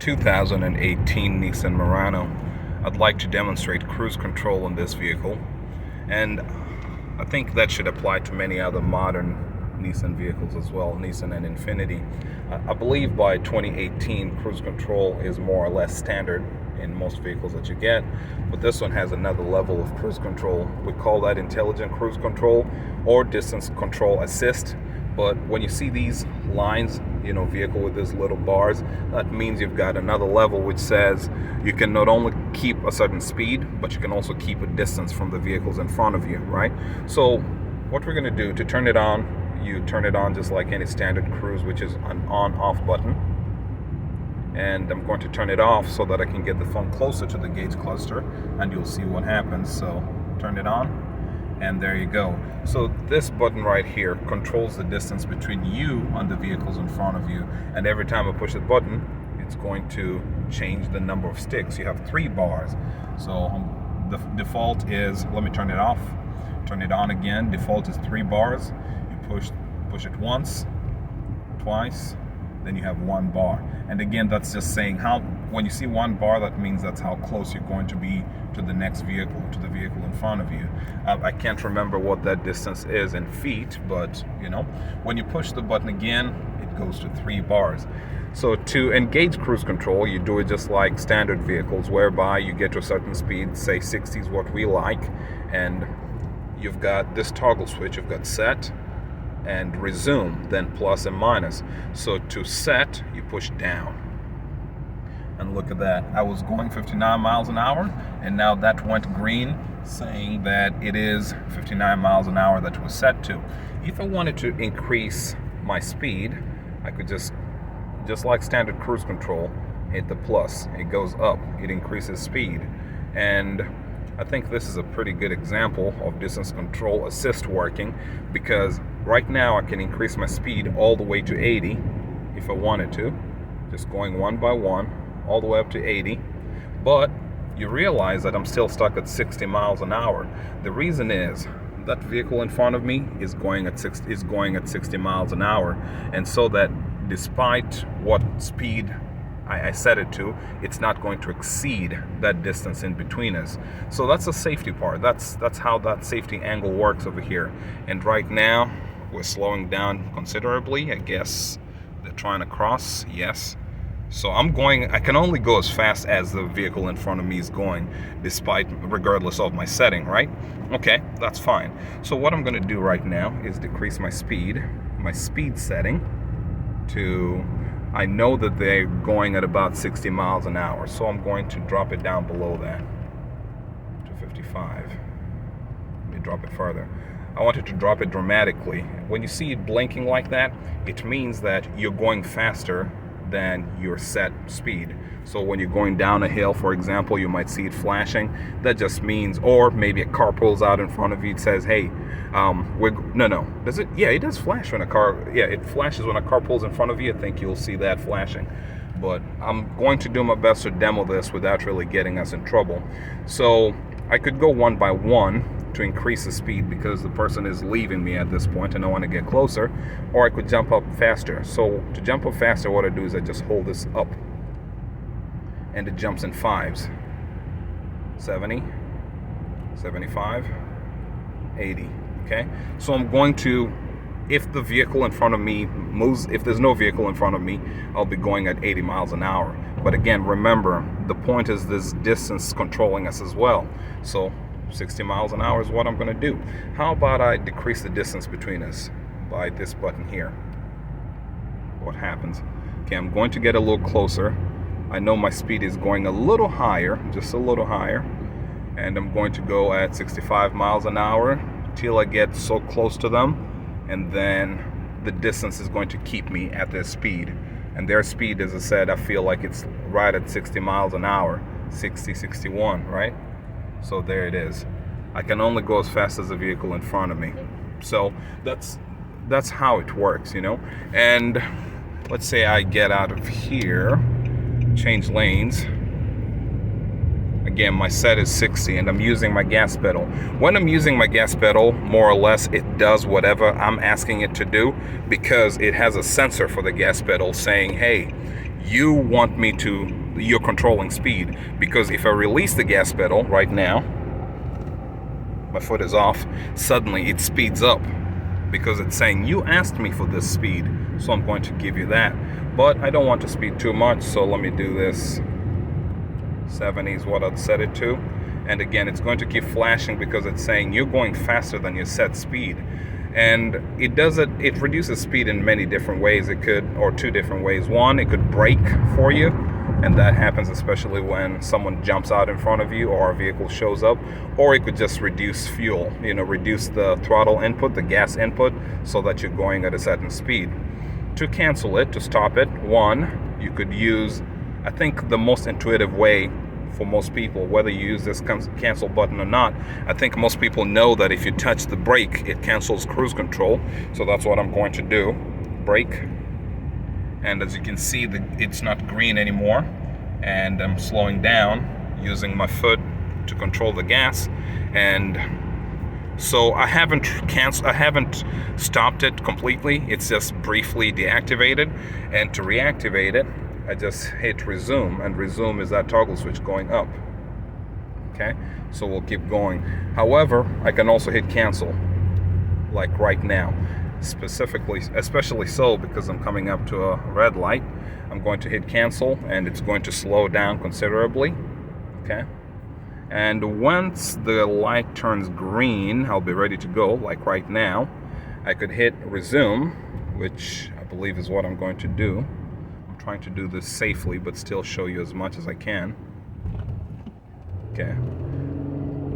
2018 Nissan Murano. I'd like to demonstrate cruise control in this vehicle, and I think that should apply to many other modern Nissan vehicles as well, Nissan and Infiniti. I believe by 2018 cruise control is more or less standard in most vehicles that you get, but this one has another level of cruise control. We call that intelligent cruise control or distance control assist. But when you see these lines, vehicle with these little bars, that means you've got another level which says you can not only keep a certain speed, but you can also keep a distance from the vehicles in front of you, right? So what we're going to do to turn it on, you turn it on just like any standard cruise, which is an on-off button. And I'm going to turn it off so that I can get the phone closer to the gauge cluster, and you'll see what happens. So turn it on, and there you go. So this button right here controls the distance between you and the vehicles in front of you, and every time I push the button, it's going to change the number of sticks. You have 3 bars. So the default is, let me turn it off, turn it on again. Default is 3 bars. You push it once, twice, then you have 1 bar. And again, that's just saying when you see 1 bar, that means that's how close you're going to be to the next vehicle, to the vehicle in front of you. I can't remember what that distance is in feet, but when you push the button again, it goes to 3 bars. So to engage cruise control, you do it just like standard vehicles, whereby you get to a certain speed, say 60 is what we like, and you've got this toggle switch. You've got set and resume, then plus and minus. So to set, you push down. And look at that. I was going 59 miles an hour, and now that went green, saying that it is 59 miles an hour that was set to. If I wanted to increase my speed, I could just like standard cruise control, hit the plus. It goes up. It increases speed. And I think this is a pretty good example of distance control assist working, because right now I can increase my speed all the way to 80 if I wanted to, just going one by one all the way up to 80. But you realize that I'm still stuck at 60 miles an hour. The reason is that vehicle in front of me is going at 60 miles an hour, and so that despite what speed I set it to, it's not going to exceed that distance in between us. So that's the safety part. That's how that safety angle works over here. And right now we're slowing down considerably. I guess they're trying to cross. Yes. So I can only go as fast as the vehicle in front of me is going, regardless of my setting, right? Okay, that's fine. So what I'm going to do right now is decrease my speed setting to, I know that they're going at about 60 miles an hour, so I'm going to drop it down below that to 55. Let me drop it further. I wanted to drop it dramatically. When you see it blinking like that, it means that you're going faster than your set speed. So when you're going down a hill, for example, you might see it flashing. That just means, or maybe a car pulls out in front of you. It says, hey, does it? Yeah, it does flash when it flashes when a car pulls in front of you. I think you'll see that flashing. But I'm going to do my best to demo this without really getting us in trouble. So I could go one by one to increase the speed because the person is leaving me at this point and I want to get closer, or I could jump up faster. So to jump up faster, what I do is I just hold this up and it jumps in 5s. 70, 75, 80. Okay, so I'm going to, if the vehicle in front of me moves, if there's no vehicle in front of me, I'll be going at 80 miles an hour. But again, remember, the point is this distance controlling us as well. So 60 miles an hour is what I'm going to do. How about I decrease the distance between us by this button here? What happens? Okay, I'm going to get a little closer. I know my speed is going a little higher, just a little higher, and I'm going to go at 65 miles an hour till I get so close to them, and then the distance is going to keep me at their speed. And their speed, as I said, I feel like it's right at 60 miles an hour, 60, 61, right? So there it is. I can only go as fast as the vehicle in front of me. So that's how it works, And let's say I get out of here, change lanes. Again, my set is 60 and I'm using my gas pedal. When I'm using my gas pedal, more or less it does whatever I'm asking it to do, because it has a sensor for the gas pedal saying, hey, you want me to, you're controlling speed, because if I release the gas pedal right now, my foot is off, suddenly it speeds up because it's saying you asked me for this speed, so I'm going to give you that. But I don't want to speed too much, so let me do this. 70 is what I'd set it to. And again, it's going to keep flashing because it's saying you're going faster than your set speed. And it does it, it reduces speed in many different ways. It could, or two different ways. One, it could brake for you, and that happens especially when someone jumps out in front of you or a vehicle shows up. Or it could just reduce fuel, reduce the throttle input, the gas input, so that you're going at a certain speed. To cancel it, to stop it, one, you could use, I think the most intuitive way for most people, whether you use this cancel button or not, I think most people know that if you touch the brake, it cancels cruise control. So that's what I'm going to do. Brake. And as you can see, it's not green anymore. And I'm slowing down using my foot to control the gas. And so I haven't stopped it completely. It's just briefly deactivated. And to reactivate it, I just hit resume, and resume is that toggle switch going up. Okay, so we'll keep going. However, I can also hit cancel, like right now, especially so because I'm coming up to a red light. I'm going to hit cancel, and it's going to slow down considerably. Okay, and once the light turns green, I'll be ready to go, like right now. I could hit resume, which I believe is what I'm going to do. Trying to do this safely, but still show you as much as I can. Okay,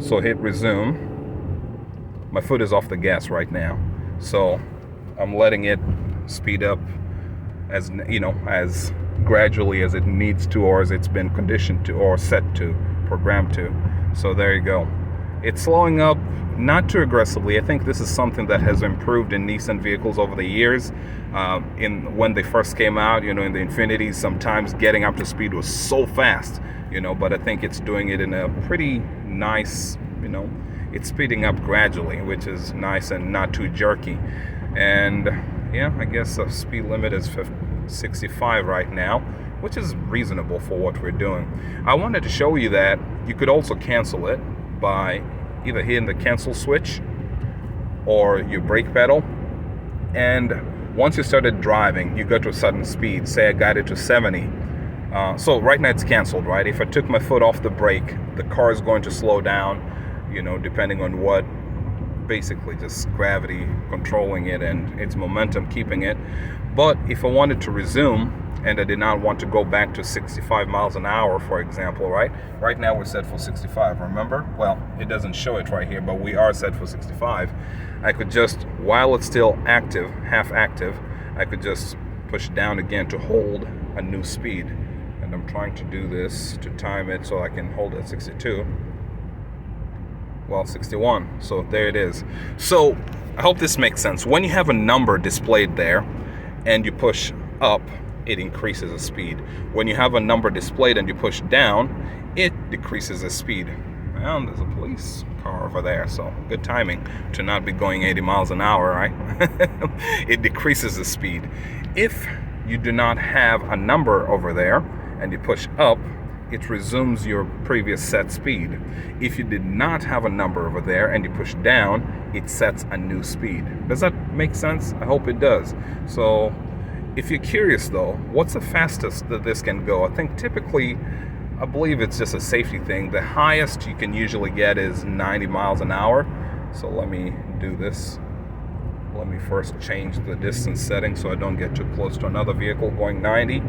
so hit resume. My foot is off the gas right now, so I'm letting it speed up as as gradually as it needs to, or as it's been conditioned to, or set to, programmed to. So there you go. It's slowing up, not too aggressively. I think this is something that has improved in Nissan vehicles over the years. When they first came out, in the Infinitis, sometimes getting up to speed was so fast, but I think it's doing it in a pretty nice, it's speeding up gradually, which is nice and not too jerky. And yeah, I guess the speed limit is 65 right now, which is reasonable for what we're doing. I wanted to show you that you could also cancel it by either hitting the cancel switch or your brake pedal. And once you started driving, you go to a certain speed. Say I got it to 70. So right now it's canceled, right? If I took my foot off the brake, the car is going to slow down, depending on what, basically just gravity controlling it and its momentum keeping it. But if I wanted to resume, and I did not want to go back to 65 miles an hour, for example, right? Right now we're set for 65, remember? Well, it doesn't show it right here, but we are set for 65. I could just, while it's still active, half active, I could just push down again to hold a new speed. And I'm trying to do this to time it so I can hold at 62. Well, 61, so there it is. So I hope this makes sense. When you have a number displayed there and you push up, it increases the speed. When you have a number displayed and you push down, it decreases the speed. Well, there's a police car over there, so good timing to not be going 80 miles an hour, right? It decreases the speed. If you do not have a number over there and you push up, it resumes your previous set speed. If you did not have a number over there and you push down, it sets a new speed. Does that make sense? I hope it does. So if you're curious though, what's the fastest that this can go? I think typically, I believe it's just a safety thing. The highest you can usually get is 90 miles an hour. So let me do this. Let me first change the distance setting so I don't get too close to another vehicle going 90.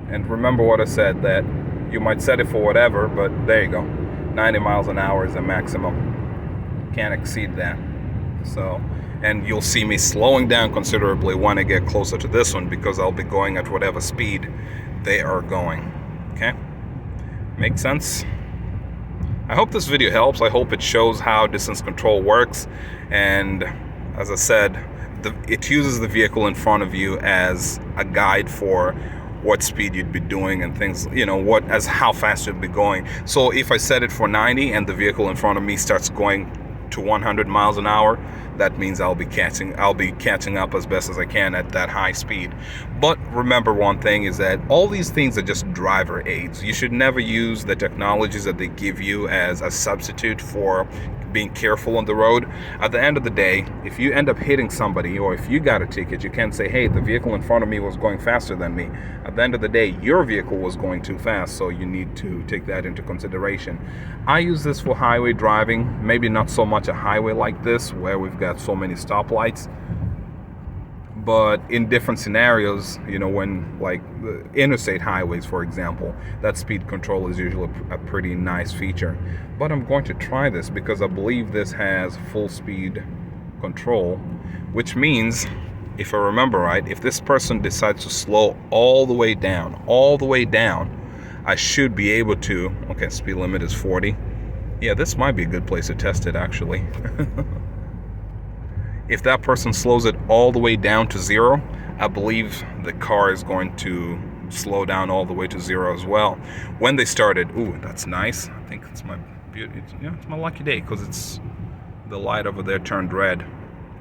And remember what I said, that you might set it for whatever, but there you go. 90 miles an hour is the maximum. Can't exceed that. So, and you'll see me slowing down considerably when I get closer to this one, because I'll be going at whatever speed they are going. Okay? Make sense? I hope this video helps. I hope it shows how distance control works. And as I said, it uses the vehicle in front of you as a guide for what speed you'd be doing and things, how fast you'd be going. So if I set it for 90 and the vehicle in front of me starts going to 100 miles an hour, that means I'll be catching up as best as I can at that high speed. But remember one thing is that all these things are just driver aids. You should never use the technologies that they give you as a substitute for being careful on the road. At the end of the day, if you end up hitting somebody, or if you got a ticket, you can't say, hey, the vehicle in front of me was going faster than me. At the end of the day, your vehicle was going too fast, so you need to take that into consideration. I use this for highway driving, maybe not so much a highway like this where we've got so many stoplights, but in different scenarios, you know, when like the interstate highways, for example, that speed control is usually a pretty nice feature. But I'm going to try this because I believe this has full speed control, which means, if I remember right, if this person decides to slow all the way down, I should be able to, okay, speed limit is 40. Yeah, this might be a good place to test it actually. If that person slows it all the way down to 0, I believe the car is going to slow down all the way to 0 as well. When they started, ooh, that's nice. I think it's my beauty. Yeah, it's my lucky day because it's the light over there turned red.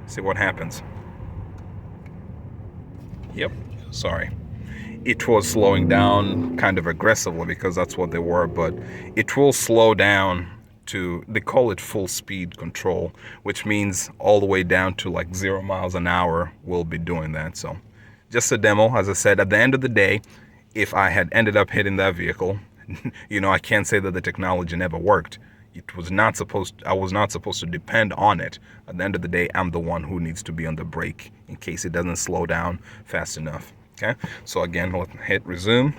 See what happens. Yep, sorry. It was slowing down kind of aggressively because that's what they were, but it will slow down to, they call it full speed control, which means all the way down to like 0 miles an hour will be doing that. So just a demo. As I said, at the end of the day, if I had ended up hitting that vehicle, you know, I can't say that the technology never worked. I was not supposed to depend on it. At the end of the day, I'm the one who needs to be on the brake in case it doesn't slow down fast enough. Okay, so again, let's hit resume.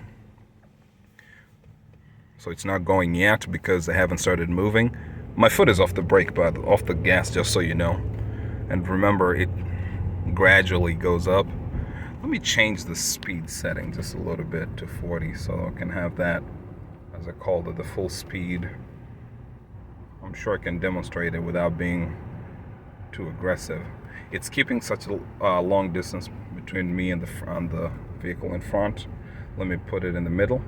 So it's not going yet because I haven't started moving. My foot is off the brake, but off the gas, just so you know. And remember, it gradually goes up. Let me change the speed setting just a little bit to 40 so I can have that, as I called it, the full speed. I'm sure I can demonstrate it without being too aggressive. It's keeping such a long distance between me and the vehicle in front. Let me put it in the middle.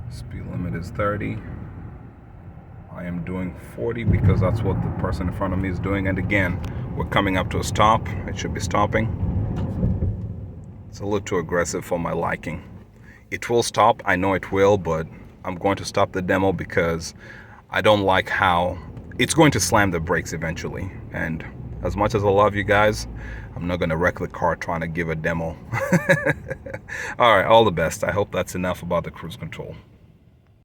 Speed limit is 30. I am doing 40 because that's what the person in front of me is doing. And again, we're coming up to a stop. It should be stopping. It's a little too aggressive for my liking. It will stop, I know it will, but I'm going to stop the demo because I don't like how it's going to slam the brakes eventually. And as much as I love you guys, I'm not going to wreck the car trying to give a demo. All right, all the best. I hope that's enough about the cruise control.